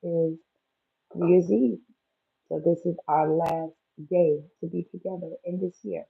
is New Year's Eve. So this is our last day to be together in this year.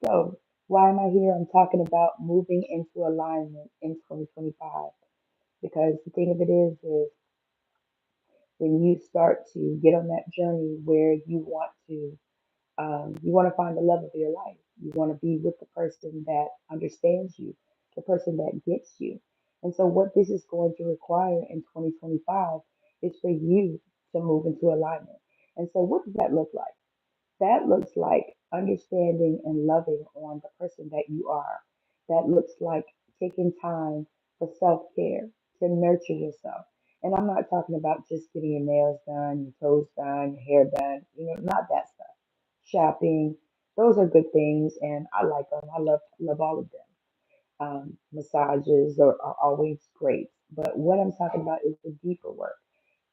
So why am I here? I'm talking about moving into alignment in 2025 because the thing of it is when you start to get on that journey where you want to find the love of your life. You want to be with the person that understands you, the person that gets you. And so, what this is going to require in 2025 is for you to move into alignment. And so, what does that look like? That looks like understanding and loving on the person that you are. That looks like taking time for self care to nurture yourself. And I'm not talking about just getting your nails done, your toes done, your hair done, not that stuff. Shopping, those are good things, and I like them. I love all of them. Massages are always great, but what I'm talking about is the deeper work,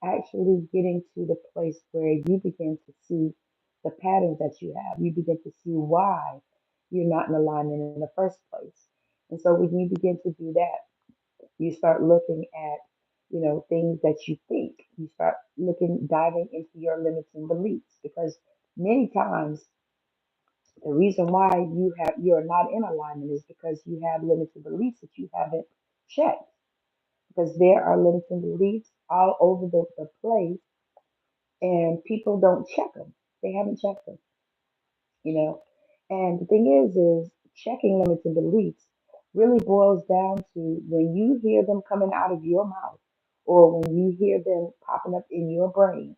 actually getting to the place where you begin to see the patterns that you have. You begin to see why you're not in alignment in the first place. And so when you begin to do that, you start looking at, things that you think. You start diving into your limiting beliefs because many times the reason why you're not in alignment is because you have limited beliefs that you haven't checked. Because there are limiting beliefs all over the place and people don't check them. They haven't checked them, you know. And the thing is checking limiting beliefs really boils down to when you hear them coming out of your mouth or when you hear them popping up in your brain,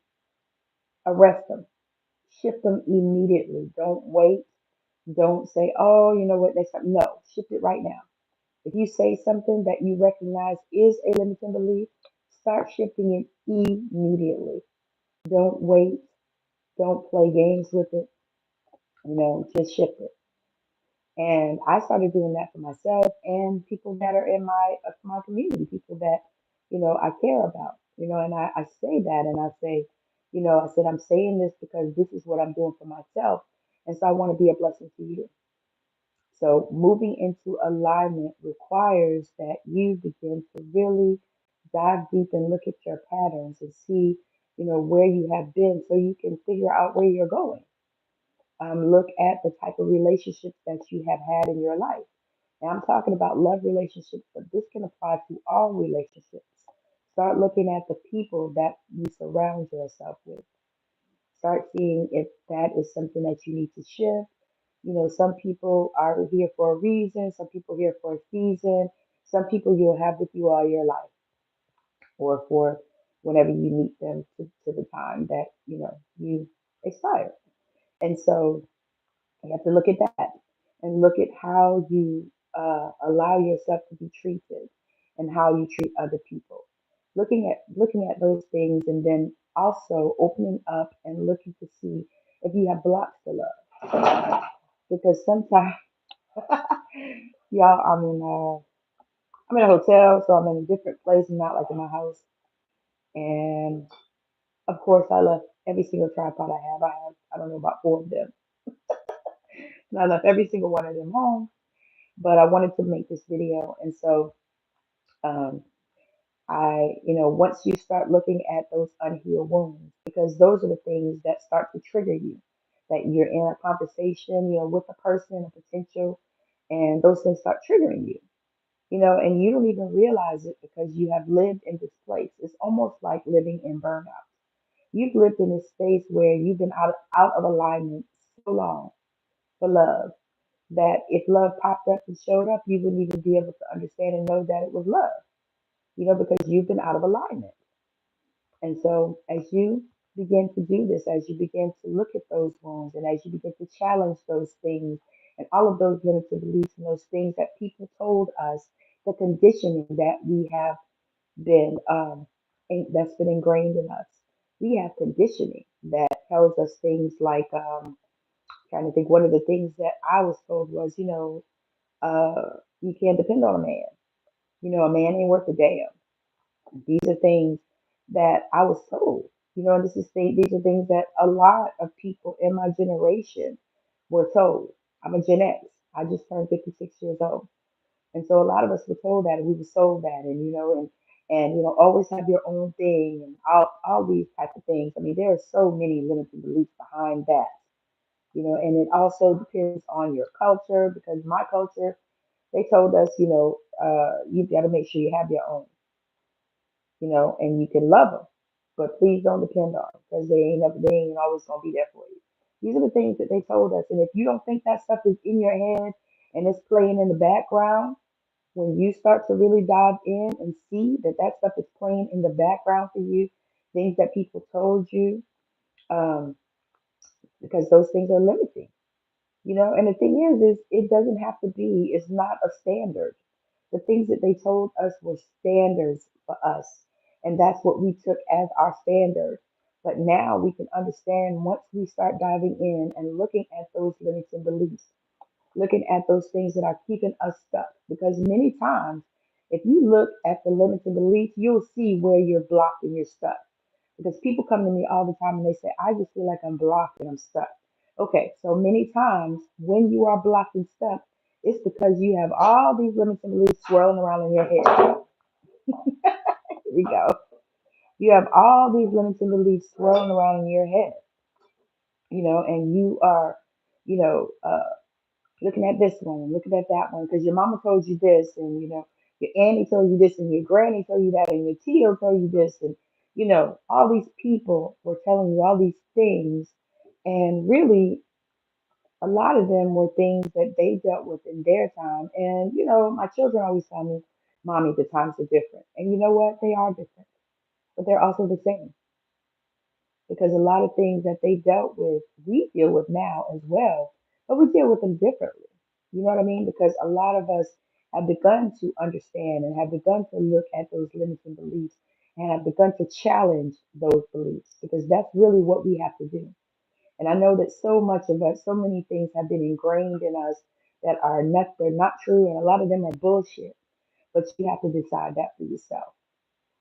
arrest them, shift them immediately. Don't wait. Don't say, oh, you know what, next time. No, shift it right now. If you say something that you recognize is a limiting belief, start shifting it immediately. Don't wait. Don't play games with it. Just shift it. And I started doing that for myself and people that are in my community, people that I care about. And I say that, and I say, I said I'm saying this because this is what I'm doing for myself, and so I want to be a blessing to you. So moving into alignment requires that you begin to really dive deep and look at your patterns and see, where you have been so you can figure out where you're going. Look at the type of relationships that you have had in your life. And I'm talking about love relationships, but this can apply to all relationships. Start looking at the people that you surround yourself with. Start seeing if that is something that you need to shift. Some people are here for a reason, some people here for a season, some people you'll have with you all your life or for whenever you meet them to the time that, you expire. And so you have to look at that and look at how you allow yourself to be treated and how you treat other people. Looking at those things and then also opening up and looking to see if you have blocks to love. Because sometimes, y'all, I'm in a hotel, so I'm in a different place, not like in my house. And of course, I left every single tripod I have. I don't know, about four of them. And I left every single one of them home. But I wanted to make this video. And so, um, once you start looking at those unhealed wounds, because those are the things that start to trigger you, that you're in a conversation, with a person, a potential, and those things start triggering you, and you don't even realize it because you have lived in this place. It's almost like living in burnout. You've lived in this space where you've been out of alignment so long for love that if love popped up and showed up, you wouldn't even be able to understand and know that it was love, because you've been out of alignment. And so as you begin to do this, as you begin to look at those wounds and as you begin to challenge those things and all of those limited beliefs and those things that people told us, the conditioning that we have that's been ingrained in us. We have conditioning that tells us things like, trying to think, one of the things that I was told was, you can't depend on a man. A man ain't worth a damn. These are things that I was told, and these are things that a lot of people in my generation were told. I'm a Gen X. I just turned 56 years old. And so a lot of us were told that and we were sold that. And, and always have your own thing, and all these type of things. I mean, there are so many limited beliefs behind that. And it also depends on your culture, because my culture, they told us, you got to make sure you have your own, and you can love them, but please don't depend on them, because they ain't always gonna be there for you. These are the things that they told us, and if you don't think that stuff is in your head and it's playing in the background, when you start to really dive in and see that that stuff is playing in the background for you, things that people told you, um, because those things are limiting. And the thing is it doesn't have to be, it's not a standard. The things that they told us were standards for us, and that's what we took as our standard. But now we can understand, once we start diving in and looking at those limiting beliefs, looking at those things that are keeping us stuck. Because many times, if you look at the limiting beliefs, you'll see where you're blocked and you're stuck. Because people come to me all the time and they say, I just feel like I'm blocked and I'm stuck. Okay, so many times when you are blocked and stuck, it's because you have all these limiting beliefs swirling around in your head. Here we go. You have all these limiting beliefs swirling around in your head, and you are, you know, uh, looking at this one and looking at that one because your mama told you this, and your auntie told you this, and your granny told you that, and your tio told you this, and all these people were telling you all these things, and really a lot of them were things that they dealt with in their time. And my children always tell me, "Mommy, the times are different," and you know what? They are different, but they're also the same, because a lot of things that they dealt with, we deal with now as well, but we deal with them differently. You know what I mean? Because a lot of us have begun to understand and have begun to look at those limiting beliefs and have begun to challenge those beliefs, because that's really what we have to do. And I know that so much of us, so many things have been ingrained in us that are not, they're not true, and a lot of them are bullshit. But you have to decide that for yourself,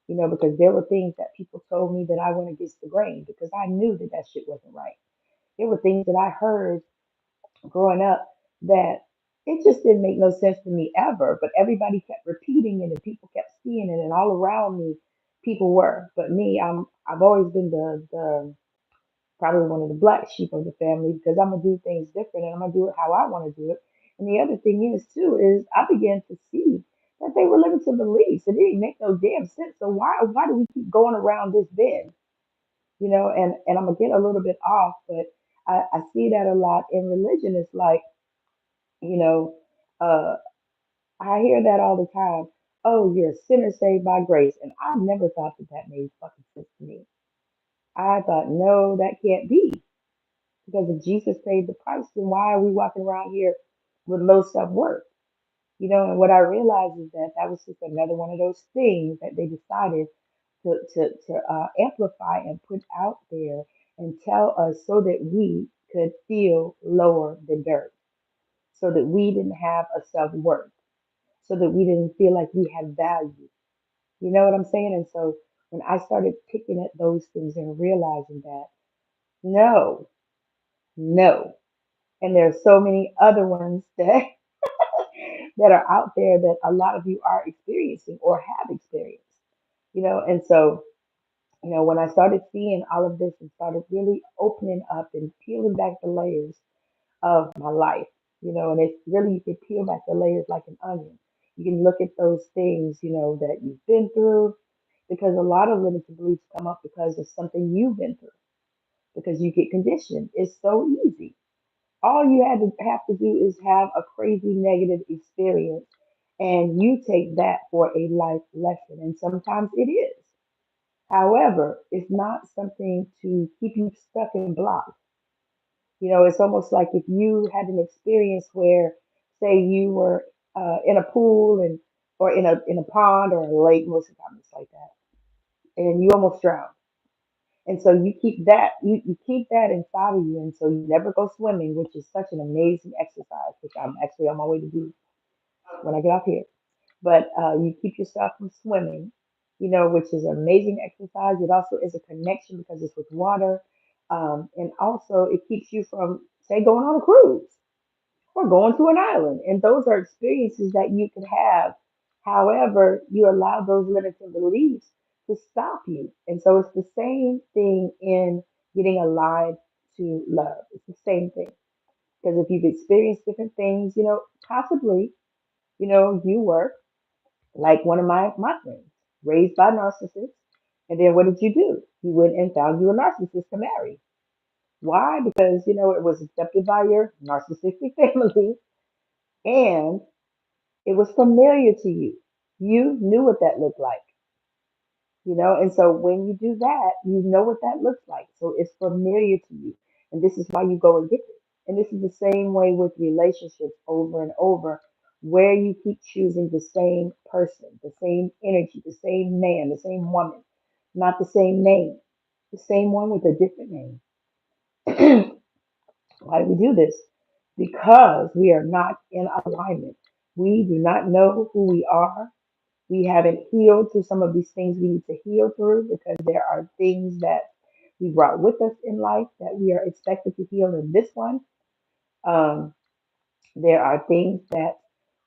because there were things that people told me that I went against the grain, because I knew that that shit wasn't right. There were things that I heard growing up that it just didn't make no sense to me ever, but everybody kept repeating it and people kept seeing it, and all around me people were. But me, I've always been the probably one of the black sheep of the family, because I'm gonna do things different and I'm gonna do it how I want to do it. And the other thing is too is I began to see that they were limited beliefs. It didn't make no damn sense. So why do we keep going around this bend? And I'm gonna get a little bit off, but I see that a lot in religion. It's like, you know, uh I hear that all the time. Oh, you're a sinner saved by grace. And I never thought that that made fucking sense to me. I thought, no, that can't be. Because if Jesus paid the price, then why are we walking around here with low self worth? And what I realized is that that was just another one of those things that they decided to amplify and put out there and tell us, so that we could feel lower than dirt, so that we didn't have a self worth, so that we didn't feel like we had value. You know what I'm saying? And so when I started picking at those things and realizing that, no, no. And there are so many other ones that that are out there that a lot of you are experiencing or have experienced. And so when I started seeing all of this and started really opening up and peeling back the layers of my life, and it's really, you can peel back the layers like an onion. You can look at those things, that you've been through, because a lot of limited beliefs come up because of something you've been through, because you get conditioned. It's so easy. All you have to do is have a crazy negative experience, and you take that for a life lesson. And sometimes it is. However, it's not something to keep you stuck and blocked. It's almost like if you had an experience where, say, you were in a pool, and or in a pond or a lake. Most of the time it's like that, and you almost drowned. And so you keep that inside of you, and so you never go swimming, which is such an amazing exercise, which I'm actually on my way to do when I get off here. But you keep yourself from swimming, which is an amazing exercise. It also is a connection because it's with water, and also it keeps you from, say, going on a cruise or going to an island. And those are experiences that you could have However, you allow those limiting beliefs to stop you. And so it's the same thing in getting alive to love. It's the same thing. Because if you've experienced different things, possibly, you were like one of my friends, raised by narcissists. And then what did you do? You went and found you a narcissist to marry. Why? Because, it was accepted by your narcissistic family and it was familiar to you. You knew what that looked like, and so when you do that, you know what that looks like. So it's familiar to you. And this is why you go and get it. And this is the same way with relationships over and over, where you keep choosing the same person, the same energy, the same man, the same woman, not the same name, the same one with a different name. Why do we do this? Because we are not in alignment. We do not know who we are. We haven't healed through some of these things we need to heal through because there are things that we brought with us in life that we are expected to heal in this one. Um, there are things that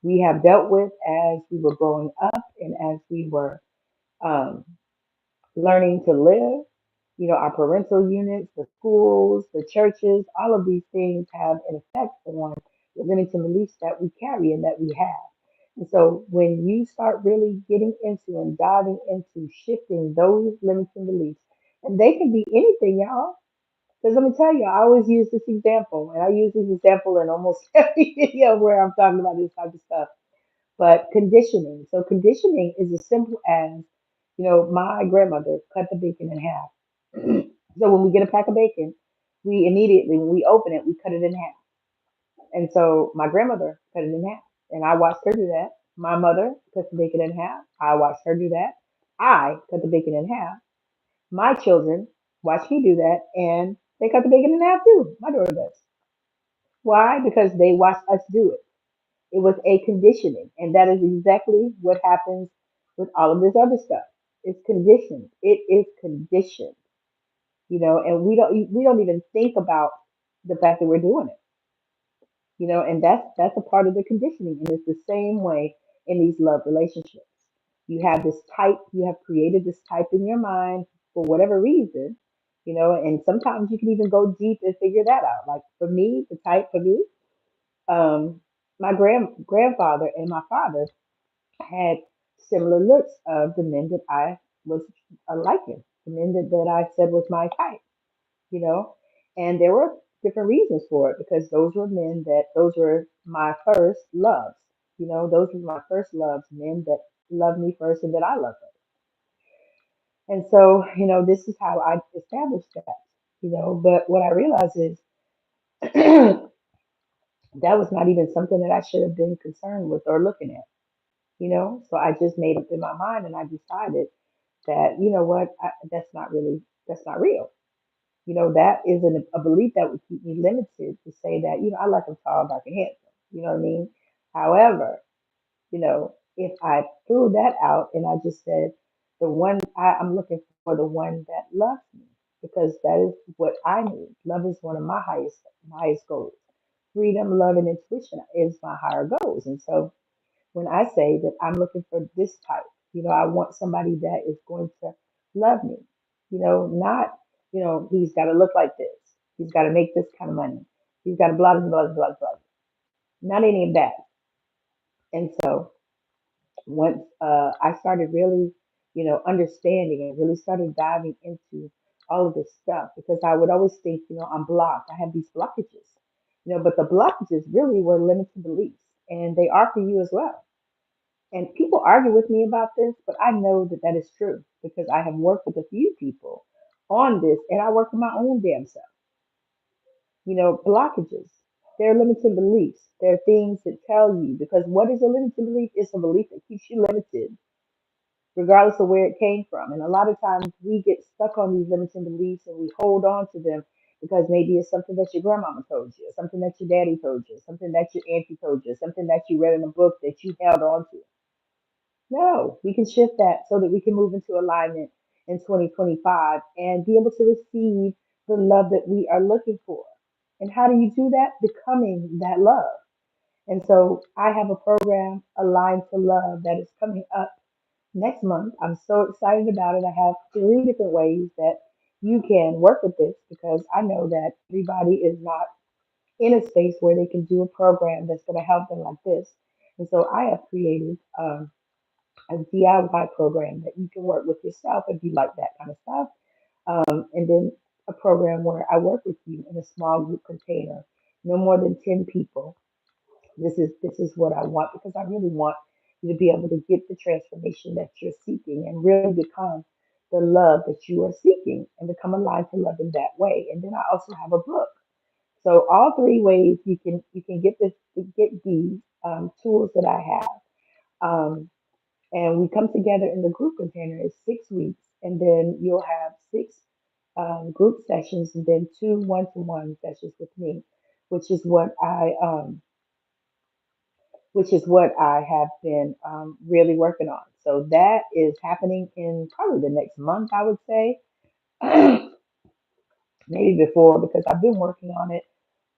we have dealt with as we were growing up and as we were um, learning to live. Our parental units, the schools, the churches, all of these things have an effect on the limiting beliefs that we carry and that we have. And so when you start really getting into and diving into shifting those limiting beliefs, and they can be anything, y'all. Because let me tell you, I always use this example, and I use this example in almost every video where I'm talking about this type of stuff. But conditioning. So conditioning is as simple as, my grandmother cut the bacon in half. So when we get a pack of bacon, we immediately, when we open it, we cut it in half. And so my grandmother cut it in half, and I watched her do that. My mother cut the bacon in half. I watched her do that. I cut the bacon in half. My children watch me do that, and they cut the bacon in half too. My daughter does. Why? Because they watched us do it. It was a conditioning, and that is exactly what happens with all of this other stuff. It's conditioned. It is conditioned, and we don't even think about the fact that we're doing it, and that's a part of the conditioning, and it's the same way in these love relationships. You have this type, you have created this type in your mind for whatever reason, and sometimes you can even go deep and figure that out. Like for me, the type for me, um, my grandfather and my father had similar looks of the men that I was liking, the men that I said was my type, you know, and there were different reasons for it because those were my first loves, those were my first loves, men that loved me first and that I loved them. And so, this is how I established that, but what I realized is that was not even something that I should have been concerned with or looking at, so I just made up in my mind and I decided that what that's not real. That is a belief that would keep me limited to say that I like them tall, dark, and handsome. You know what I mean? However, if I threw that out and I just said I'm looking for the one that loves me because that is what I need. Love is one of my highest goals. Freedom, love, and intuition is my higher goals, and so when I say that I'm looking for this type. I want somebody that is going to love me. Not, he's got to look like this. He's got to make this kind of money. He's got to blah, blah, blah, blah, blah. Not any of that. And so once I started really, understanding and really started diving into all of this stuff because I would always think, I'm blocked. I have these blockages, but the blockages really were limited beliefs and they are for you as well. And people argue with me about this, but I know that that is true because I have worked with a few people on this and I work with my own damn self. Blockages, they're limiting beliefs. They're things that tell you because what is a limiting belief? It's a belief that keeps you limited regardless of where it came from. And a lot of times we get stuck on these limiting beliefs and we hold on to them because maybe it's something that your grandmama told you, something that your daddy told you, something that your auntie told you, something that you read in a book that you held on to. No, we can shift that so that we can move into alignment in 2025 and be able to receive the love that we are looking for. And how do you do that? Becoming that love. And so I have a program, Aligned to Love, that is coming up next month. I'm so excited about it. I have three different ways that you can work with this because I know that everybody is not in a space where they can do a program that's going to help them like this. And so I have created a DIY program that you can work with yourself if you like that kind of stuff. And then a program where I work with you in a small group container, no more than 10 people. This is what I want because I really want you to be able to get the transformation that you're seeking and really become the love that you are seeking and become aligned to love in that way. And then I also have a book. So all three ways you can get this get these tools that I have. And we come together in the group container is 6 weeks, and then you'll have six group sessions, and then two one-to-one sessions with me, which is what I have been really working on. So that is happening in probably the next month, I would say, maybe before because I've been working on it.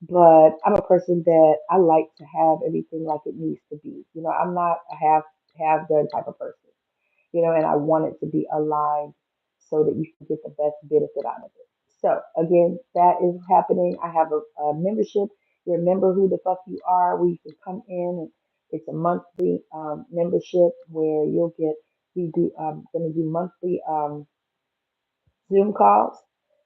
But I'm a person that I like to have everything like it needs to be. I'm not a half done type of person. And I want it to be aligned so that you can get the best benefit out of it. So again, that is happening. I have a membership. Remember who the fuck you are, where you can come in, and it's a monthly membership where you'll get. We do going to do monthly Zoom calls.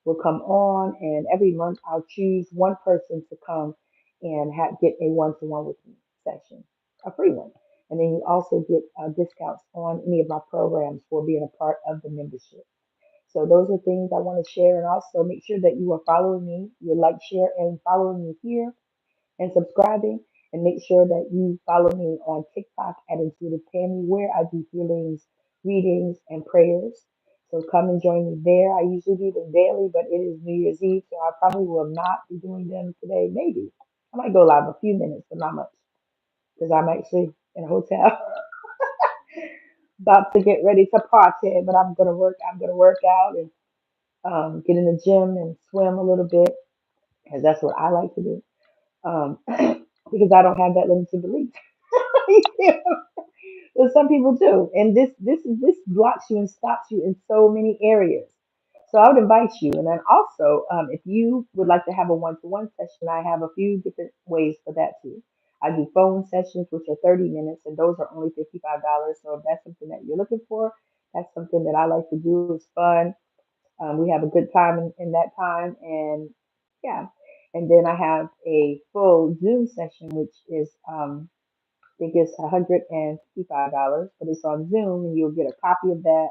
Will come on, and every month I'll choose one person to come and get a one-to-one with me session, a free one. And then you also get discounts on any of my programs for being a part of the membership. So those are things I want to share, and also make sure that you are following me. You like, share, and following me here and subscribing. And make sure that you follow me on TikTok at Intuitive Tammy, where I do healings, readings, and prayers. So come and join me there. I usually do them daily, but it is New Year's Eve, so I probably will not be doing them today. Maybe I might go live a few minutes, but not much, because I'm actually in a hotel about to get ready to party. But I'm gonna work. I'm gonna work out and get in the gym and swim a little bit, because that's what I like to do. Because I don't have that limited belief. But some people do, and this blocks you and stops you in so many areas. So I would invite you, and then also, if you would like to have a one-to-one session, I have a few different ways for that too. I do phone sessions, which are 30 minutes, and those are only $55. So if that's something that you're looking for, that's something that I like to do. It's fun. We have a good time in that time, and yeah. And then I have a full Zoom session, which is I think it's $155, but it's on Zoom, and you'll get a copy of that,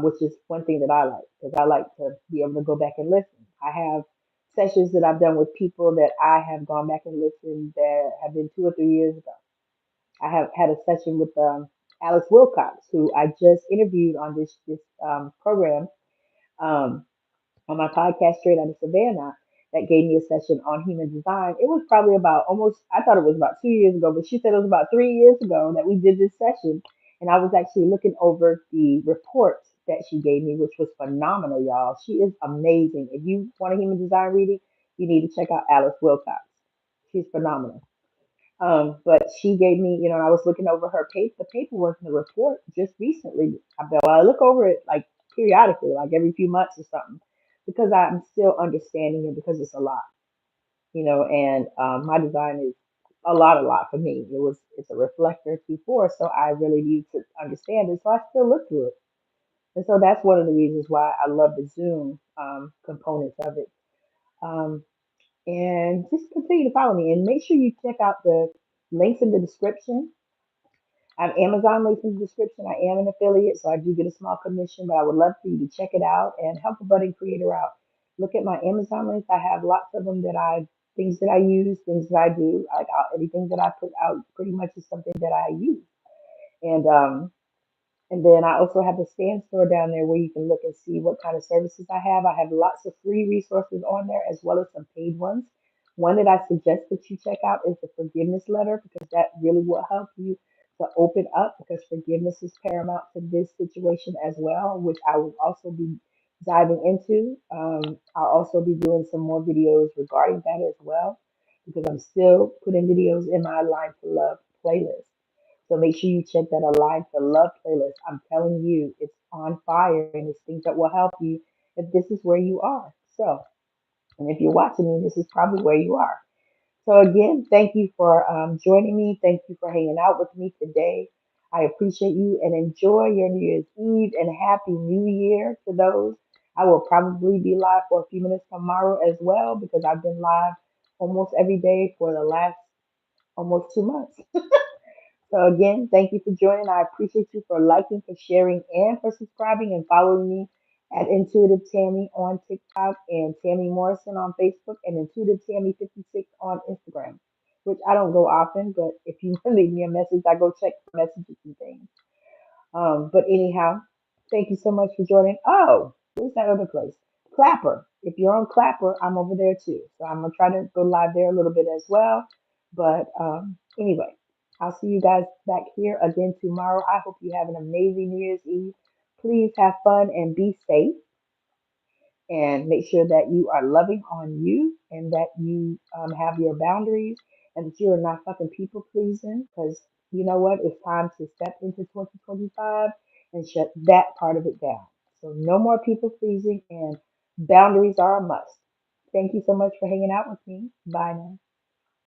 which is one thing that I like because I like to be able to go back and listen. I have sessions that I've done with people that I have gone back and listened that have been 2 or 3 years ago. I have had a session with Alice Wilcox, who I just interviewed on this program. Um, on my podcast Straight Out of Savannah that gave me a session on human design. It was probably about I thought it was about 2 years ago, but she said it was about 3 years ago that we did this session. And I was actually looking over the report that she gave me, which was phenomenal, y'all. She is amazing. If you want a human design reading, you need to check out Alice Wilcox. She's phenomenal. But she gave me, and I was looking over the paperwork and the report just recently. I look over it like periodically, like every few months or something, because I'm still understanding it because it's a lot, and my design is a lot for me. It's a reflector T4, so I really need to understand it. So I still look through it. And so that's one of the reasons why I love the Zoom components of it. Um, and just continue to follow me and make sure you check out the links in the description. I have Amazon links in the description. I am an affiliate, so I do get a small commission, but I would love for you to check it out and help a budding creator out. Look at my Amazon links. I have lots of them things that I use, things that I do. Like everything that I put out pretty much is something that I use. And then I also have the stand store down there where you can look and see what kind of services I have. I have lots of free resources on there as well as some paid ones. One that I suggest that you check out is the forgiveness letter because that really will help you to open up because forgiveness is paramount to this situation as well, which I will also be diving into. I'll also be doing some more videos regarding that as well. because I'm still putting videos in my Align to Love playlist. So make sure you check that Align to Love playlist. I'm telling you, it's on fire and it's things that will help you if this is where you are. So, and if you're watching me, this is probably where you are. So again, thank you for joining me. Thank you for hanging out with me today. I appreciate you and enjoy your New Year's Eve and Happy New Year to those. I will probably be live for a few minutes tomorrow as well because I've been live almost every day for the last almost 2 months. So again, thank you for joining. I appreciate you for liking, for sharing, and for subscribing and following me at Intuitive Tammy on TikTok and Tammy Morrison on Facebook and Intuitive Tammy 56 on Instagram, which I don't go often, but if you leave me a message, I go check for messages and things. But anyhow, thank you so much for joining. Oh, where's that other place? Clapper. If you're on Clapper, I'm over there too. So I'm gonna try to go live there a little bit as well. But anyway, I'll see you guys back here again tomorrow. I hope you have an amazing New Year's Eve. Please have fun and be safe and make sure that you are loving on you and that you have your boundaries and that you are not fucking people pleasing because you know what? It's time to step into 2025 and shut that part of it down. So, no more people pleasing and boundaries are a must. Thank you so much for hanging out with me. Bye now.